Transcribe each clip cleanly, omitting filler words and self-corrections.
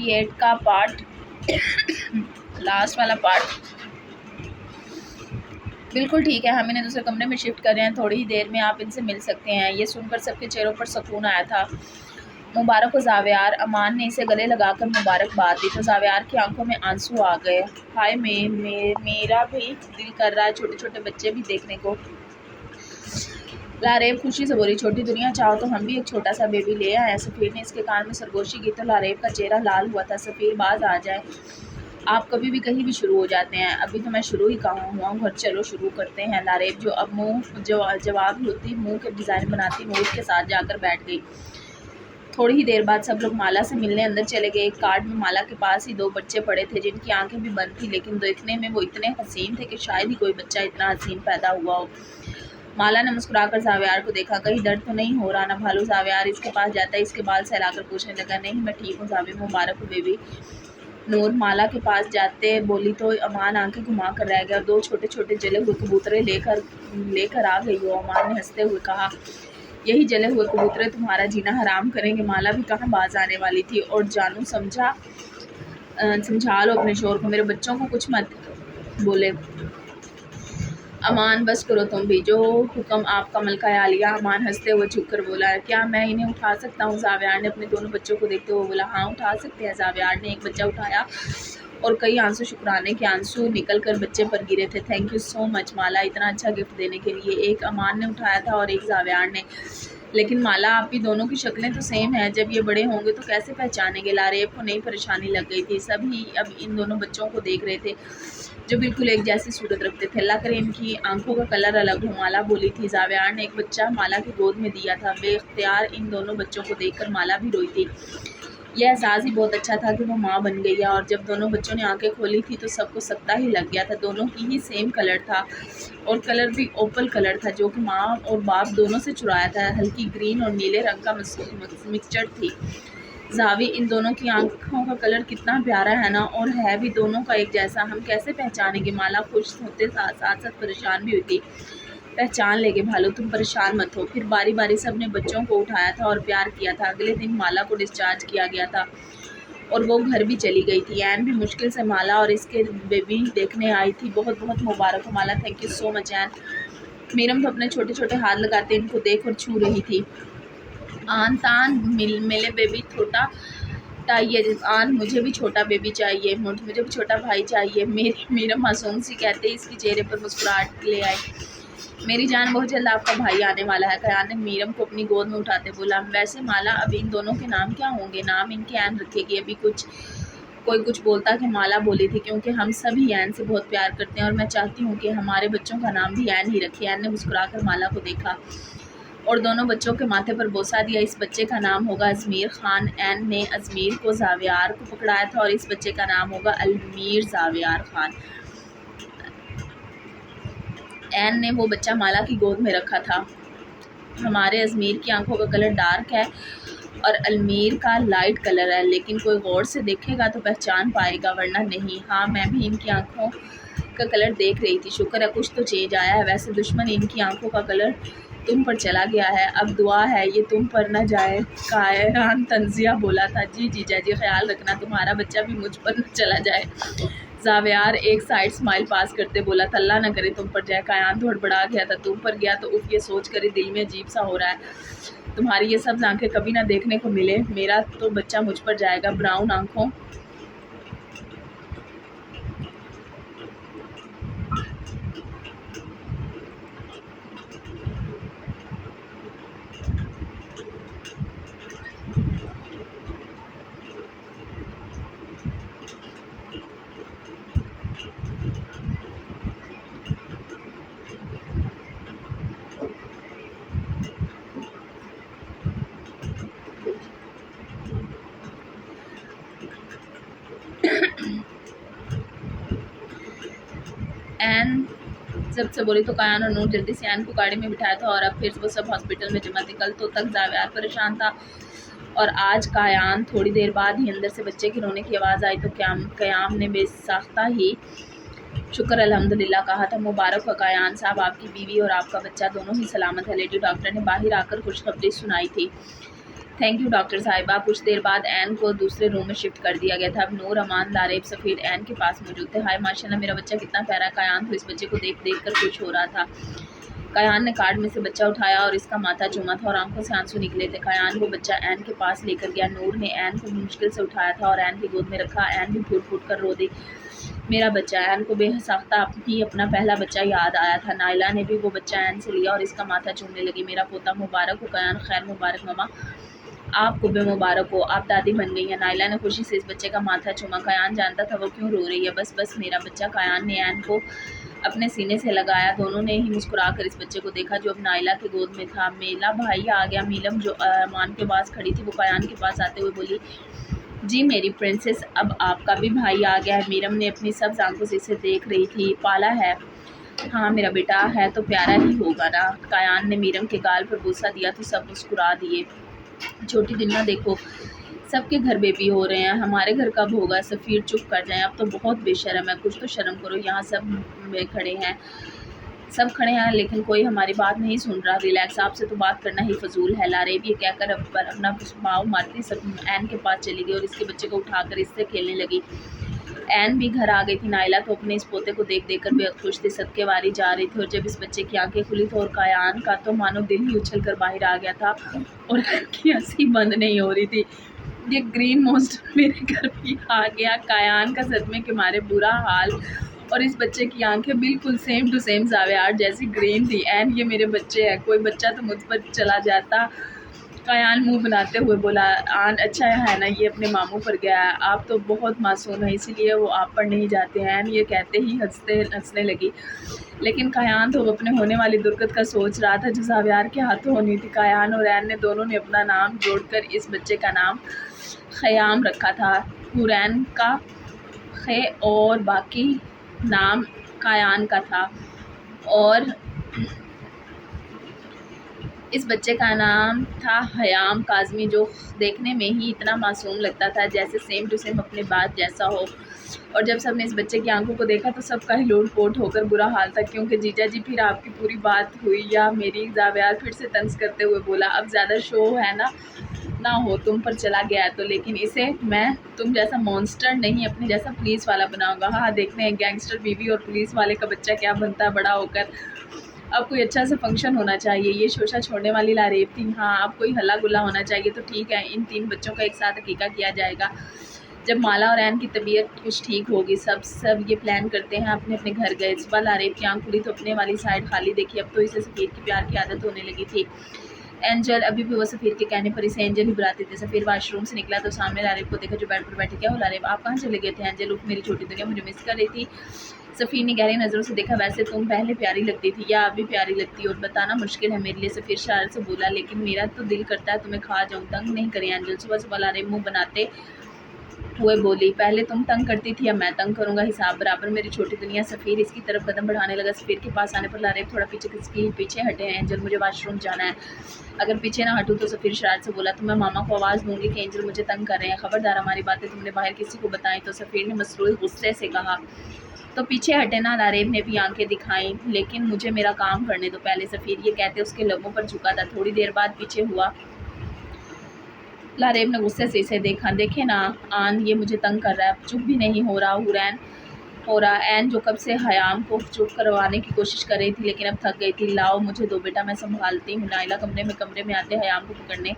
28 का part last वाला part बिल्कुल ठीक है। हम इन्हें दूसरे कमरे में शिफ्ट कर रहे हैं, थोड़ी ही देर में आप इनसे मिल सकते हैं। ये सुनकर सबके चेहरों पर सुकून आया था। मुबारक को जावेयार। अमान ने इसे गले लगाकर मुबारकबाद दी तो जावेयार की आंखों में आंसू आ गए। हाय मेरा भी दिल कर रहा है छोटे छोटे बच्चे भी देखने को। लारेब खुशी से बोली, छोटी दुनिया, चाहो तो हम भी एक छोटा सा बेबी ले आए। सफ़ीर ने इसके कान में सरगोशी की तो लारेब का चेहरा लाल हुआ था। सफ़ीर बाज आ जाए, आप कभी भी कहीं भी शुरू हो जाते हैं। अभी तो मैं शुरू ही कहा हुआ हूँ, घर चलो शुरू करते हैं। लारेब जो अब जवाब होती मुंह के डिज़ाइन बनाती नूर के साथ जाकर बैठ गई। थोड़ी ही देर बाद सब लोग माला से मिलने अंदर चले गए। एक कार्ड में माला के पास ही 2 बच्चे पड़े थे जिनकी आंखें भी बंद थी, लेकिन देखने में वो इतने हसीन थे कि शायद ही कोई बच्चा इतना हसीन पैदा हुआ हो। माला ने मुस्कुराकर जावेयार को देखा। कहीं दर्द तो नहीं हो रहा ना भालू? जावेयार इसके पास जाता है इसके बाल सहलाकर पूछने लगा। नहीं, मैं ठीक हूँ जावे, मुबारक हो बेबी। नूर माला के पास जाते बोली तो अमान आंखें घुमा कर रह गया। 2 छोटे छोटे जले हुए कबूतरे लेकर आ गई हो, अमान ने हंसते हुए कहा। यही जले हुए कबूतरे तुम्हारा जीना हराम करेंगे। माला भी कहाँ बाज आने वाली थी। और जानू समझा लो अपने शोर को, मेरे बच्चों को कुछ मत बोले। अमान बस करो तुम भी, जो हुक्म आपका मलका आलिया। अमान हंसते हुए झुक कर बोला, क्या मैं इन्हें उठा सकता हूँ? जावेयार ने अपने दोनों बच्चों को देखते हुए बोला। हाँ उठा सकते हैं। जावेयार ने एक बच्चा उठाया और कई आंसू शुक्राने के आंसू निकल कर बच्चे पर गिरे थे। थैंक यू सो मच माला, इतना अच्छा गिफ्ट देने के लिए। एक अमान ने उठाया था और एक जावेयार ने। लेकिन माला, आप ही दोनों की शक्लें तो सेम है, जब ये बड़े होंगे तो कैसे पहचानेंगे? लारेब को नई परेशानी लग गई थी। सभी अब इन दोनों बच्चों को देख रहे थे जो बिल्कुल एक जैसी सूरत रखते थे। अल्लाह करे इनकी आंखों का कलर अलग हो, माला बोली थी। जावेयार ने एक बच्चा माला की गोद में दिया था। बेख्तियार इन दोनों बच्चों को देखकर माला भी रोई थी। यह एहसास ही बहुत अच्छा था कि वो माँ बन गई है। और जब दोनों बच्चों ने आंखें खोली थी तो सबको सकता ही लग गया था। दोनों की ही सेम कलर था और कलर भी ओपल कलर था, जो कि माँ और बाप दोनों से चुराया था। हल्की ग्रीन और नीले रंग का मिक्सचर थी। जावी, इन दोनों की आंखों का कलर कितना प्यारा है ना, और है भी दोनों का एक जैसा। हम कैसे पहचानेंगे? माला खुश होते साथ साथ परेशान भी हुई थी। पहचान लेंगे भालू, तुम परेशान मत हो। फिर बारी बारी से अपने बच्चों को उठाया था और प्यार किया था। अगले दिन माला को डिस्चार्ज किया गया था और वो घर भी चली गई थी। एन भी मुश्किल से माला और इसके बेबी देखने आई थी। बहुत बहुत मुबारक हो Mala, thank you so much एन। मीरम तो अपने छोटे छोटे हाथ लगाते इनको देख और छू रही थी। आन तान मिले बेबी छोटा चाहिए। आन, मुझे भी छोटा बेबी चाहिए, मुझे भी छोटा भाई चाहिए। मेरी मीरम मासूम सी कहते इसके चेहरे पर मुस्कुराहट ले आए। मेरी जान, बहुत जल्द आपका भाई आने वाला है। कयान ने मीरम को अपनी गोद में उठाते बोला। वैसे माला, अब इन दोनों के नाम क्या होंगे? नाम इनके एन रखेगी। अभी कोई कुछ बोलता कि माला बोली थी, क्योंकि हम सभी एन से बहुत प्यार करते हैं और मैं चाहती हूँ कि हमारे बच्चों का नाम भी एन ही रखे। एन ने मुस्कुराकर माला को देखा और दोनों बच्चों के माथे पर बोसा दिया। इस बच्चे का नाम होगा अजमीर खान। एन ने अजमीर को जावेयार को पकड़ाया था और इस बच्चे का नाम होगा अलमीर जावेयार खान। एन ने वो बच्चा माला की गोद में रखा था। हमारे अजमीर की आंखों का कलर डार्क है और अलमीर का लाइट कलर है, लेकिन कोई गौर से देखेगा तो पहचान पाएगा, वरना नहीं। हाँ, मैं भी इनकी आंखों का कलर देख रही थी। शुक्र है कुछ तो चेंज आया है। वैसे दुश्मन इनकी आंखों का कलर तुम पर चला गया है, अब दुआ है ये तुम पर न जाए। कायरान तंजिया बोला था। जी जीजा जी, ख्याल रखना तुम्हारा बच्चा भी मुझ पर न चला जाए। जावेयार एक साइड स्माइल पास करते बोला था। अल्लाह ना करे तुम पर जाए। कायान धड़बड़ा गया था। तुम पर गया तो उफ, ये सोच कर ही दिल में अजीब सा हो रहा है। तुम्हारी ये सब आंखें कभी ना देखने को मिले। मेरा तो बच्चा मुझ पर जाएगा। ब्राउन आंखों एन जब से बोली तो कायान और नूर जल्दी से एन को गाड़ी में बिठाया था और अब फिर वो सब हॉस्पिटल में जमा थे। कल तो तक जावेयार परेशान था और आज कायान। थोड़ी देर बाद ही अंदर से बच्चे के रोने की आवाज़ आई तो कयाम ने बेसाख्ता ही शुक्र अल्हम्दुलिल्लाह कहा था। मुबारक हो कायान साहब, आपकी बीवी और आपका बच्चा दोनों ही सलामत है। लेडी डॉक्टर ने बाहर आकर खुशखबरी सुनाई थी। थैंक यू डॉक्टर साहिबा। कुछ देर बाद एन को दूसरे रूम में शिफ्ट कर दिया गया था। अब नूर, अमान, लारेब, सफ़ीर एन के पास मौजूद थे। हाय माशाल्लाह, मेरा बच्चा कितना प्यारा। कयान तो इस बच्चे को देख देख कर खुश हो रहा था। कयान ने कार्ड में से बच्चा उठाया और इसका माथा चूमा था और आंखों से आंसू निकले थे। कयान वो बच्चा एन के पास लेकर गया। नूर ने एन को मुश्किल से उठाया था और एन की गोद में रखा। एन भी फूट फूट कर रो दी। मेरा बच्चा। एन को बेसाख्ता ही अपना पहला बच्चा याद आया था। नाइला ने भी वो बच्चा एन से लिया और इसका माथा चूमने लगी। मेरा पोता मुबारक हो कयान। खैर मुबारक ममा, आपको भी मुबारक हो, आप दादी बन गई हैं। नाइला ने खुशी से इस बच्चे का माथा चूमा। कयान जानता था वो क्यों रो रही है। बस बस मेरा बच्चा। कयान ने एन को अपने सीने से लगाया। दोनों ने ही मुस्कुरा कर इस बच्चे को देखा जो अब नाइला के गोद में था। मेला भाई आ गया। मीलम जो अमान के पास खड़ी थी वो कयान के पास आते हुए बोली, जी मेरी प्रिंसेस, अब आपका भी भाई आ गया है। मीरम ने अपनी सब आंखों से इसे देख रही थी। पाला है? हाँ मेरा बेटा है तो प्यारा ही होगा ना। कयान ने मीरम के गाल पर बूसा दिया तो सब मुस्कुरा दिए। छोटी दुनिया देखो, सबके घर बेबी हो रहे हैं, हमारे घर कब होगा। सफ़ीर चुप कर जाएं, अब तो बहुत बेशर्म है, कुछ तो शर्म करो। यहाँ सब खड़े हैं लेकिन कोई हमारी बात नहीं सुन रहा। रिलैक्स, आपसे तो बात करना ही फजूल है। लारेब ये कहकर अब पर अपना पाँव मारती सब एन के पास चली गई और इसके बच्चे को उठाकर इससे खेलने लगी। एन भी घर आ गई थी। नाइला तो अपने इस पोते को देख देख कर बेहद खुश थी। सदके वारी जा रही थी और जब इस बच्चे की आंखें खुली तो और कयान का तो मानो दिल ही उछल कर बाहर आ गया था और की हंसी बंद नहीं हो रही थी। ये ग्रीन मोस्टर मेरे घर भी आ गया। कयान का सदमे के मारे बुरा हाल और इस बच्चे की आंखें बिल्कुल सेम टू सेम जावेयार जैसी ग्रीन थी। एन ये मेरे बच्चे हैं, कोई बच्चा तो मुझ पर चला जाता। कयान मुंह बनाते हुए बोला, आन अच्छा है ना, ये अपने मामू पर गया है। आप तो बहुत मासूम है इसीलिए वो आप पर नहीं जाते हैं। ये कहते ही हंसने लगी। लेकिन कयान तो अपने होने वाली दुर्गत का सोच रहा था जो जावियार के हाथों होनी थी। कयान और एन ने दोनों ने अपना नाम जोड़कर इस बच्चे का नाम ख़याम रखा था। हुरैन का खे और बाकी नाम कयान का था और इस बच्चे का नाम था हयाम काज़मी, जो देखने में ही इतना मासूम लगता था जैसे सेम टू सेम अपने बाप जैसा हो। और जब सबने इस बच्चे की आंखों को देखा तो सबका ही लोट-पोट होकर बुरा हाल था। क्योंकि जीजा जी फिर आपकी पूरी बात हुई या मेरी? जावेयार फिर से तंज करते हुए बोला, अब ज़्यादा शो है ना हो तुम पर चला गया है तो, लेकिन इसे मैं तुम जैसा मॉन्स्टर नहीं अपने जैसा पुलिस वाला बनाऊंगा। हाँ देखते हैं गैंगस्टर बीवी और पुलिस वाले का बच्चा क्या बनता है बड़ा होकर। अब कोई अच्छा सा फंक्शन होना चाहिए। ये शोशा छोड़ने वाली लारेब थी। हाँ अब कोई हल्ला गुल्ला होना चाहिए तो ठीक है, इन 3 बच्चों का एक साथ अकीका किया जाएगा जब माला और एन की तबीयत कुछ ठीक होगी। सब ये प्लान करते हैं। अपने अपने घर गए। सुबह लारेब की आंख खुली तो अपने वाली साइड खाली देखी। अब तो इसे सफ़ीर की प्यार की आदत होने लगी थी। एंजल अभी भी वो सफ़ीर के कहने पर इसे एंजल ही बुलाते थे। सफ़ीर वाशरूम से निकला तो सामने लारेब को देखा जो बेड पर बैठी। क्या हो लारेब, आप कहाँ चले गए थे? एंजल, उठ मेरी छोटी दुनिया, मुझे मिस कर रही थी। सफ़ीर ने गहरी नज़रों से देखा, वैसे तुम पहले प्यारी लगती थी या अभी प्यारी लगती हो और बताना मुश्किल है मेरे लिए। सफ़ीर शरारत से बोला, लेकिन मेरा तो दिल करता है तुम्हें खा जाऊँ। तंग नहीं करें एंजल। सुबह सुबह लारेब मुँह बनाते हुए बोली, पहले तुम तंग करती थी अब मैं तंग करूँगा, हिसाब बराबर मेरी छोटी दुनिया। सफ़ीर इसकी तरफ कदम बढ़ाने लगा। सफ़ीर के पास आने पर लारेब थोड़ा पीछे हटे हैं। एंजल, मुझे वाशरूम जाना है। अगर पीछे ना हटूँ तो सफ़ीर शरारत से बोला, तो मैं मामा को आवाज़ दूंगी कि एंजल मुझे तंग कर रहे हैं। खबरदार हमारी बातें तुमने बाहर किसी को बताई तो। सफ़ीर ने मसरूर गुस्से से कहा, तो पीछे हटे ना। लारेब ने भी आंखें दिखाई, लेकिन मुझे मेरा काम करने दो पहले। सफ़ीर ये कहते उसके लबों पर झुका था। थोड़ी देर बाद पीछे हुआ। लारेब ने गुस्से से इसे देखा। देखे ना आन, ये मुझे तंग कर रहा है, चुप भी नहीं हो रहा। हुरैन हो रहा। एन जो कब से हयाम को चुप करवाने की कोशिश कर रही थी लेकिन अब थक गई थी। लाओ मुझे दो बेटा, मैं संभालती हूँ। नाइला कमरे में आते हयाम को पकड़ने।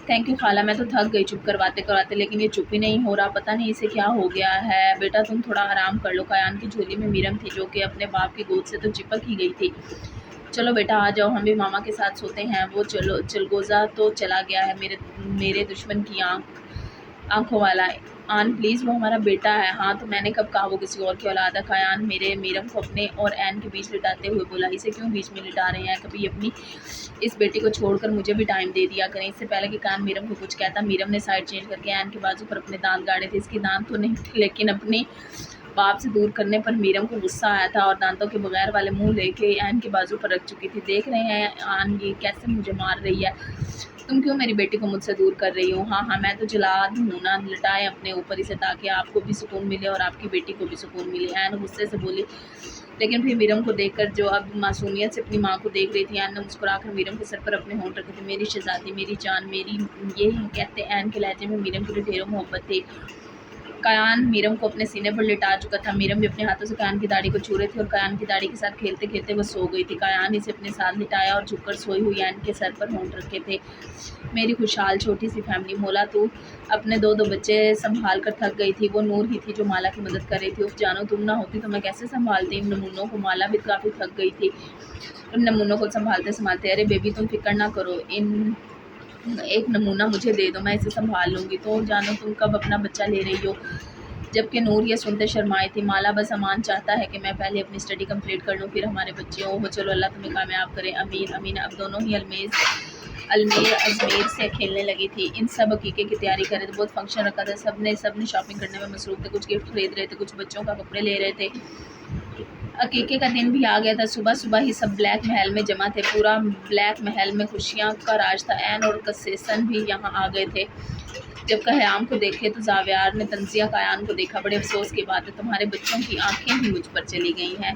थैंक यू खाला, मैं तो थक गई चुप करवाते करवाते, लेकिन ये चुप ही नहीं हो रहा। पता नहीं इसे क्या हो गया है। बेटा तुम थोड़ा आराम कर लो। कयान की झोली में मीरम थी जो कि अपने बाप की गोद से तो चिपक ही गई थी। चलो बेटा आ जाओ, हम भी मामा के साथ सोते हैं। वो चलगोज़ा तो चला गया है, मेरे दुश्मन की आंखों वाला। आन प्लीज़, वो हमारा बेटा है। हाँ तो मैंने कब कहा वो किसी और की औलाद है। कयान मेरे मीरम को अपने और एन के बीच लिटाते हुए बोला, इसे क्यों बीच में लिटा रहे हैं? कभी अपनी इस बेटी को छोड़कर मुझे भी टाइम दे दिया करें। इससे पहले कि कान मीरम को कुछ कहता, मीरम ने साइड चेंज करके एन के बाजू पर अपने दांत गाड़े थे। इसके दांत तो नहीं थे लेकिन अपने बाप से दूर करने पर मीरम को गुस्सा आया था और दांतों के बगैर वाले मुंह लेके एन के बाजू पर रख चुकी थी। देख रहे हैं आन ये कैसे मुझे मार रही है, तुम क्यों मेरी बेटी को मुझसे दूर कर रही हो? हाँ मैं तो जलाद हूँ ना, लटाएं अपने ऊपर इसे ताकि आपको भी सुकून मिले और आपकी बेटी को भी सुकून मिले। एन गुस्से से बोली, लेकिन फिर मीरम को देखकर जो अब मासूमियत से अपनी माँ को देख रही थी, ऐन ने मुस्कुराकर मीरम के सर पर अपने होंठ रखे थे। मेरी शहजादी, मेरी जान, मेरी, ये कहते ऐन के लहजे में मीरम की ढेरों मोहब्बत थी। कयान मीरम को अपने सीने पर लिटा चुका था। मीरम भी अपने हाथों से कयान की दाढ़ी को छू रहे थे और कयान की दाढ़ी के साथ खेलते खेलते वो सो गई थी। कयान इसे अपने साथ लिटाया और झुककर सोई हुई ऐन के सर पर होंठ रखे थे। मेरी खुशहाल छोटी सी फैमिली, मोला तू अपने दो बच्चे संभाल कर थक गई थी। वो नूर ही थी जो माला की मदद कर रही थी। उफ जानो, तुम ना होती तो मैं कैसे संभालती इन नमूनों को। माला भी काफ़ी थक गई थी इन नमूनों को संभालते संभालते। अरे बेबी, तुम फिक्र ना करो, इन एक नमूना मुझे दे दो, मैं इसे संभाल लूँगी। तो जानो, तुम कब अपना बच्चा ले रही हो। जबकि नूर ये सुनते शर्माई थी। माला, बस अमान चाहता है कि मैं पहले अपनी स्टडी कंप्लीट कर लूँ, फिर हमारे बच्चे हो। चलो, अल्लाह तुम्हें कामयाब करे। अमीन अमीन। अब दोनों ही अजमेर से खेलने लगी थी। इन सब अकीक़े की तैयारी कर रहे थे। बहुत फंक्शन रखा था। सब ने शॉपिंग करने में मसरूफ़ थे। कुछ गिफ्ट खरीद रहे थे, कुछ बच्चों का कपड़े ले रहे थे। अकीक़े का दिन भी आ गया था। सुबह सुबह ही सब ब्लैक महल में जमा थे। पूरा ब्लैक महल में खुशियाँ का राज था। ऐन और कसेसन भी यहाँ आ गए थे। जब कयाम को देखे तो जावियार ने तंजिया कयान को देखा। बड़े अफसोस की बात है, तुम्हारे बच्चों की आंखें ही मुझ पर चली गई हैं।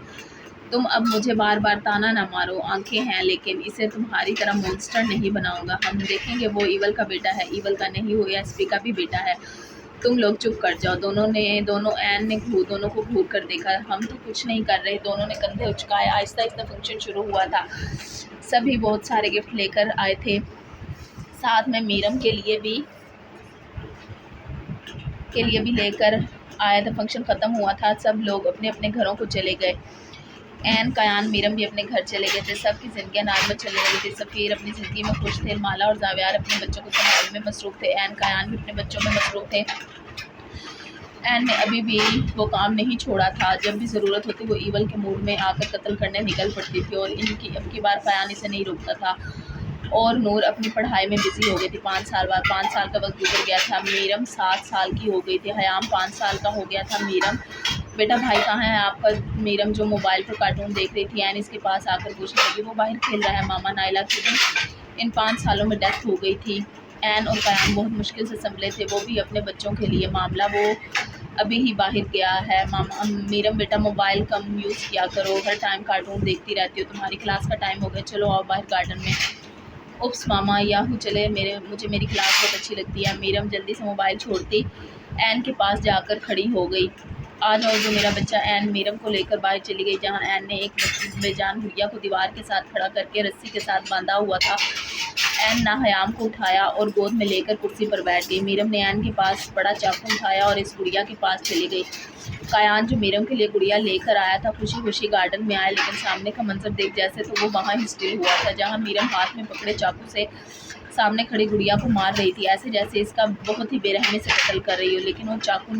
तुम अब मुझे बार बार ताना ना मारो। आंखें हैं, लेकिन इसे तुम्हारी तरह मॉन्स्टर नहीं बनाऊंगा। हम देखेंगे वो ईवल का बेटा है, ईवल का नहीं हो, एसपी का भी बेटा है। तुम लोग चुप कर जाओ। ऐन ने दोनों को घूर कर देखा। हम तो कुछ नहीं कर रहे। दोनों ने कंधे उचकाए। आहिस्ता आहिस्ता फंक्शन शुरू हुआ था। सभी बहुत सारे गिफ्ट लेकर आए थे। साथ में मीरम के लिए भी लेकर आया था। फंक्शन ख़त्म हुआ था। सब लोग अपने अपने घरों को चले गए। ऐन, कयान, मीरम भी अपने घर चले गए थे। सबकी ज़िंदगी नॉर्मल चलने लगी थी। सफ़ीर अपनी ज़िंदगी में खुश थे। माला और जावियार अपने बच्चों को संभालने में मसरूफ़ थे। ऐन, कयान भी अपने बच्चों में मसरूफ़ थे। ऐन ने अभी भी वो काम नहीं छोड़ा था। जब भी ज़रूरत होती वो ईवल के मूड में आकर कत्ल करने निकल पड़ती थी और अब की बार कयान इसे नहीं रोकता था। और नूर अपनी पढ़ाई में बिजी हो गई थी। 5 साल बाद 5 साल का वक्त गुजर गया था। मीरम 7 साल की हो गई थी। हयाम 5 साल का हो गया था। मीरम, बेटा भाई कहाँ है आपका। मीरम जो मोबाइल पर कार्टून देख रही थी, ऐन इसके पास आकर पूछने लगी। वो बाहर खेल रहा है मामा। नाइला की भी इन 5 सालों में डेथ हो गई थी। ऐन और कयाम बहुत मुश्किल से संभले थे, वो भी अपने बच्चों के लिए। मामला वो अभी ही बाहर गया है। मामा, मीरम बेटा मोबाइल कम यूज़ किया करो, हर टाइम कार्टून देखती रहती हो। तुम्हारी क्लास का टाइम हो गया, चलो आओ बाहर गार्डन में। उप्स मामा, याहू चले, मुझे मेरी क्लास बहुत अच्छी लगती है। मीरम जल्दी से मोबाइल छोड़ती ऐन के पास जाकर खड़ी हो गई। आ जाओ जो मेरा बच्चा। ऐन मीरम को लेकर बाहर चली गई, जहां ऐन ने एक बेजान गुड़िया को दीवार के साथ खड़ा करके रस्सी के साथ बांधा हुआ था। ऐन ने हयाम को उठाया और गोद में लेकर कुर्सी पर बैठ गई। मीरम ने ऐन के पास बड़ा चाकू उठाया और इस गुड़िया के पास चली गई। कयान जो मीरम के लिए गुड़िया लेकर आया था खुशी खुशी गार्डन में आया, लेकिन सामने का मंजर देख जैसे तो वो वहाँ ही स्टिल हुआ था, जहाँ मीरम हाथ में पकड़े चाकू से सामने खड़ी गुड़िया को मार रही थी, ऐसे जैसे इसका बहुत ही बेरहमी से कत्ल कर रही हो। लेकिन वो चाकू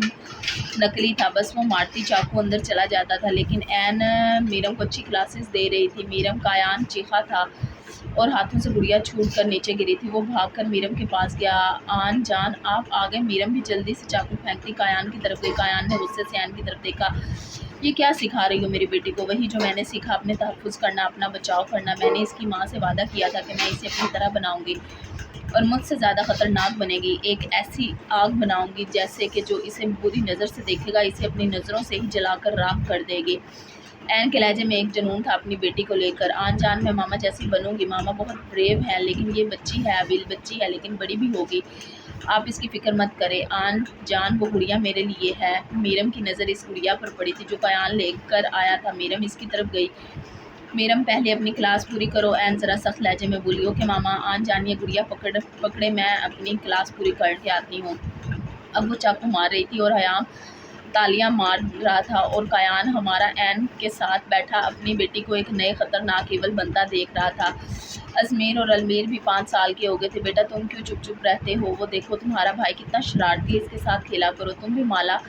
नकली था, बस वो मारती चाकू अंदर चला जाता था। लेकिन ऐन मीरम को अच्छी क्लासेस दे रही थी। मीरम कयान चीखा था और हाथों से गुड़िया छूट कर नीचे गिरी थी। वो भागकर मीरम के पास गया। आन जान आप आ गए। मीरम भी जल्दी से चाकू फेंकती कयान की तरफ गई। कयान ने गुस्से से ऐन की तरफ देखा। ये क्या सिखा रही हो मेरी बेटी को। वही जो मैंने सीखा, अपने तहफ़्फ़ुज़ करना, अपना बचाव करना। मैंने इसकी माँ से वादा किया था कि मैं इसे अपनी तरह बनाऊंगी और मुझसे ज़्यादा ख़तरनाक बनेगी। एक ऐसी आग बनाऊंगी जैसे कि जो इसे बुरी नज़र से देखेगा इसे अपनी नज़रों से ही जलाकर राख कर देगी। ऐन के लहजे में एक जुनून था अपनी बेटी को लेकर। आन जान मैं मामा जैसी बनूंगी। मामा बहुत ब्रेव है, लेकिन ये बच्ची है, अभी बच्ची है, लेकिन बड़ी भी होगी। आप इसकी फ़िक्र मत करें आन जान, वो गुड़िया मेरे लिए है। मीरम की नज़र इस गुड़िया पर पड़ी थी जो कयान लेकर आया था। मीरम इसकी तरफ गई। मीरम पहले अपनी क्लास पूरी करो। ऐन ज़रा सख्त लहजे में बोली। ओके मामा। आन जान ये गुड़िया पकड़े, मैं अपनी क्लास पूरी करके आती हूँ। अब वो चाकू मार रही थी और हयाम तालियां मार रहा था और कयान हमारा ऐन के साथ बैठा अपनी बेटी को एक नए ख़तरनाक ईवल बनता देख रहा था। अजमेर और अलमीर भी 5 साल के हो गए थे। बेटा तुम क्यों चुप चुप रहते हो। वो देखो तुम्हारा भाई कितना शरारती है, इसके साथ खेला करो। तुम भी। माला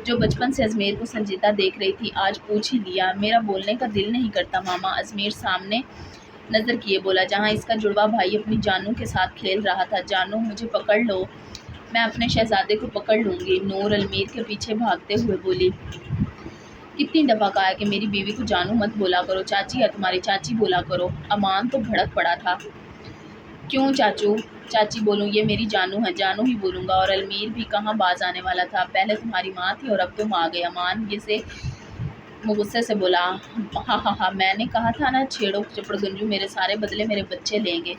जो बचपन से अजमेर को संजीदा देख रही थी आज पूछ ही लिया। मेरा बोलने का दिल नहीं करता मामा। अजमेर सामने नज़र किए बोला, जहाँ इसका जुड़वा भाई अपनी जानू के साथ खेल रहा था। जानू मुझे पकड़ लो, मैं अपने शहजादे को पकड़ लूँगी। नूर अलमीर के पीछे भागते हुए बोली। कितनी दफ़ा कहा है कि मेरी बीवी को जानू मत बोला करो। चाची है तुम्हारी, चाची बोला करो। अमान तो भड़क पड़ा था। क्यों चाची बोलूँ, ये मेरी जानू है, जानू ही बोलूँगा। और अलमीर भी कहाँ बाज आने वाला था। पहले तुम्हारी माँ थी और अब तुम आ गए। अमान वो गुस्से से बोला, हाँ हाँ हाँ, मैंने कहा था ना, छेड़ो चपड़ गंजू, मेरे सारे बदले मेरे बच्चे लेंगे।